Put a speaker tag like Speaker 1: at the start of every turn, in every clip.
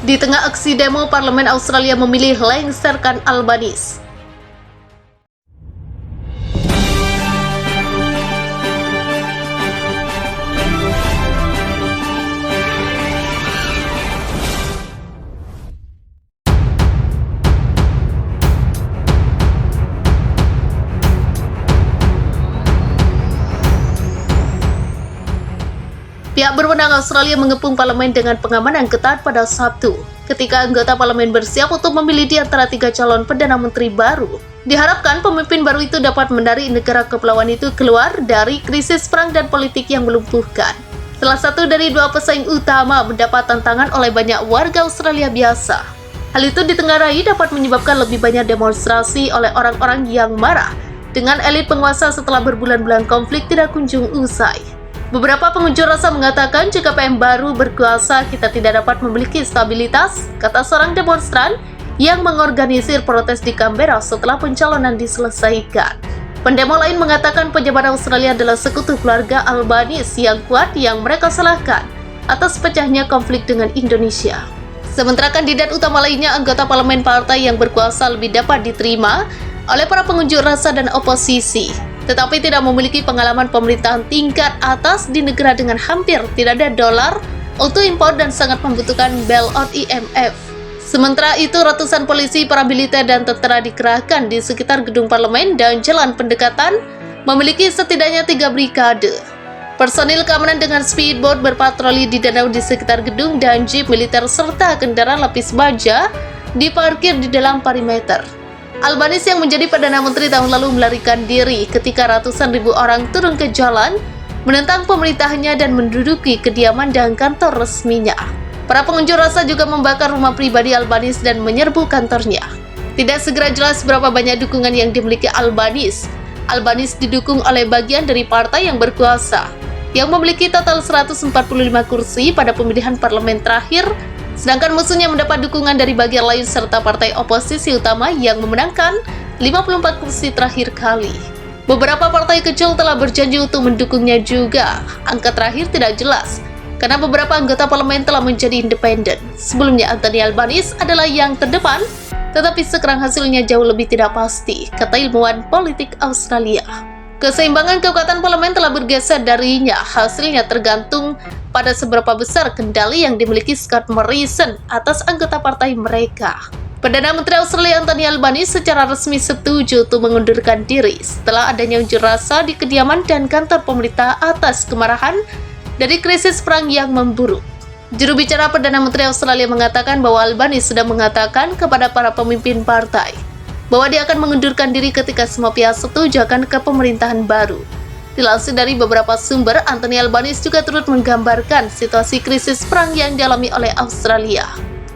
Speaker 1: Di tengah aksi demo, Parlemen Australia memilih lengserkan Albanese. Pihak berwenang Australia mengepung parlemen dengan pengamanan ketat pada Sabtu, ketika anggota parlemen bersiap untuk memilih di antara 3 calon Perdana Menteri baru. Diharapkan pemimpin baru itu dapat menarik negara kepulauan itu keluar dari krisis perang dan politik yang melumpuhkan. Salah satu dari 2 pesaing utama mendapat tantangan oleh banyak warga Australia biasa. Hal itu ditengarai dapat menyebabkan lebih banyak demonstrasi oleh orang-orang yang marah dengan elit penguasa setelah berbulan-bulan konflik tidak kunjung usai. Beberapa pengunjuk rasa mengatakan jika PM baru berkuasa kita tidak dapat memiliki stabilitas, kata seorang demonstran yang mengorganisir protes di Canberra setelah pencalonan diselesaikan. Pendemo lain mengatakan pejabat Australia adalah sekutu keluarga Albanese yang kuat yang mereka salahkan atas pecahnya konflik dengan Indonesia. Sementara kandidat utama lainnya, anggota parlemen partai yang berkuasa, lebih dapat diterima oleh para pengunjuk rasa dan oposisi, tetapi tidak memiliki pengalaman pemerintahan tingkat atas di negara dengan hampir tidak ada dolar untuk impor dan sangat membutuhkan bailout IMF. Sementara itu, ratusan polisi, paramiliter, dan tentara dikerahkan di sekitar gedung parlemen dan jalan pendekatan memiliki setidaknya 3 brigade. Personil keamanan dengan speedboat berpatroli di danau di sekitar gedung dan jeep militer serta kendaraan lapis baja diparkir di dalam perimeter. Albanese yang menjadi Perdana Menteri tahun lalu melarikan diri ketika ratusan ribu orang turun ke jalan menentang pemerintahannya dan menduduki kediaman dan kantor resminya. Para pengunjuk rasa juga membakar rumah pribadi Albanese dan menyerbu kantornya. Tidak segera jelas berapa banyak dukungan yang dimiliki Albanese. Albanese didukung oleh bagian dari partai yang berkuasa, yang memiliki total 145 kursi pada pemilihan parlemen terakhir, sedangkan musuhnya mendapat dukungan dari bagian lain serta partai oposisi utama yang memenangkan 54 kursi terakhir kali. Beberapa partai kecil telah berjanji untuk mendukungnya juga. Angka terakhir tidak jelas, karena beberapa anggota parlemen telah menjadi independen. Sebelumnya Anthony Albanese adalah yang terdepan, tetapi sekarang hasilnya jauh lebih tidak pasti, kata ilmuwan politik Australia. Keseimbangan kekuatan parlemen telah bergeser darinya, hasilnya tergantung pada seberapa besar kendali yang dimiliki Scott Morrison atas anggota partai mereka. Perdana Menteri Australia Anthony Albanese secara resmi setuju untuk mengundurkan diri setelah adanya unjuk rasa di kediaman dan kantor pemerintah atas kemarahan dari krisis perang yang memburuk. Juru bicara Perdana Menteri Australia mengatakan bahwa Albanese sudah mengatakan kepada para pemimpin partai bahwa dia akan mengundurkan diri ketika semua pihak setuju akan kepemerintahan baru. Dilansir dari beberapa sumber, Anthony Albanese juga turut menggambarkan situasi krisis perang yang dialami oleh Australia.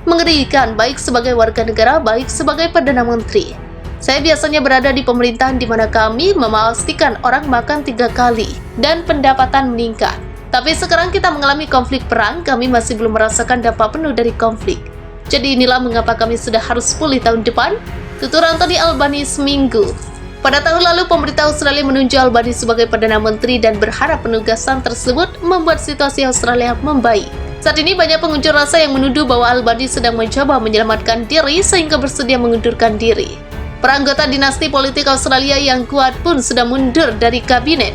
Speaker 1: Mengerikan, baik sebagai warga negara, baik sebagai Perdana Menteri. Saya biasanya berada di pemerintahan di mana kami memastikan orang makan 3 kali dan pendapatan meningkat. Tapi sekarang kita mengalami konflik perang, kami masih belum merasakan dampak penuh dari konflik. Jadi inilah mengapa kami sudah harus pulih tahun depan, tutur Anthony Albanese Minggu. Pada tahun lalu, pemerintah Australia menunjuk Albanese sebagai Perdana Menteri dan berharap penugasan tersebut membuat situasi Australia membaik. Saat ini banyak pengunjuk rasa yang menuduh bahwa Albanese sedang mencoba menyelamatkan diri sehingga bersedia mengundurkan diri. Para anggota dinasti politik Australia yang kuat pun sudah mundur dari kabinet.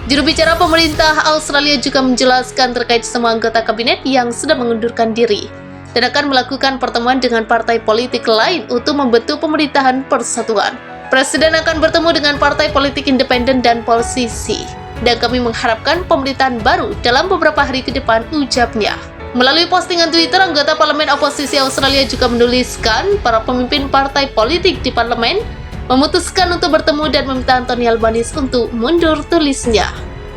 Speaker 1: Juru bicara pemerintah Australia juga menjelaskan terkait semua anggota kabinet yang sudah mengundurkan diri dan akan melakukan pertemuan dengan partai politik lain untuk membentuk pemerintahan persatuan. Presiden akan bertemu dengan partai politik independen dan oposisi, dan kami mengharapkan pemerintahan baru dalam beberapa hari ke depan, ucapnya. Melalui postingan Twitter, anggota parlemen oposisi Australia juga menuliskan para pemimpin partai politik di parlemen memutuskan untuk bertemu dan meminta Anthony Albanese untuk mundur, tulisnya.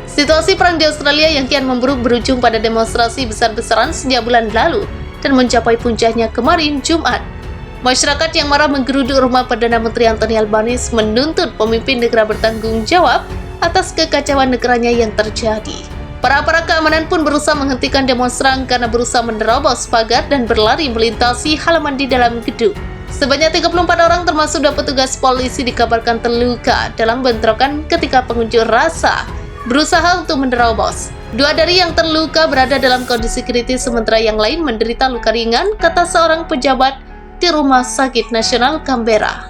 Speaker 1: Situasi perang di Australia yang kian memburuk berujung pada demonstrasi besar-besaran sejak bulan lalu dan mencapai puncaknya kemarin Jumat. Masyarakat yang marah menggeruduk rumah Perdana Menteri Anthony Albanese menuntut pemimpin negara bertanggung jawab atas kekacauan negaranya yang terjadi. Para aparat keamanan pun berusaha menghentikan demonstran karena berusaha menerobos pagar dan berlari melintasi halaman di dalam gedung. Sebanyak 34 orang termasuk 2 petugas polisi dikabarkan terluka dalam bentrokan ketika pengunjuk rasa berusaha untuk menerobos. Dua dari yang terluka berada dalam kondisi kritis sementara yang lain menderita luka ringan, kata seorang pejabat di Rumah Sakit Nasional Canberra.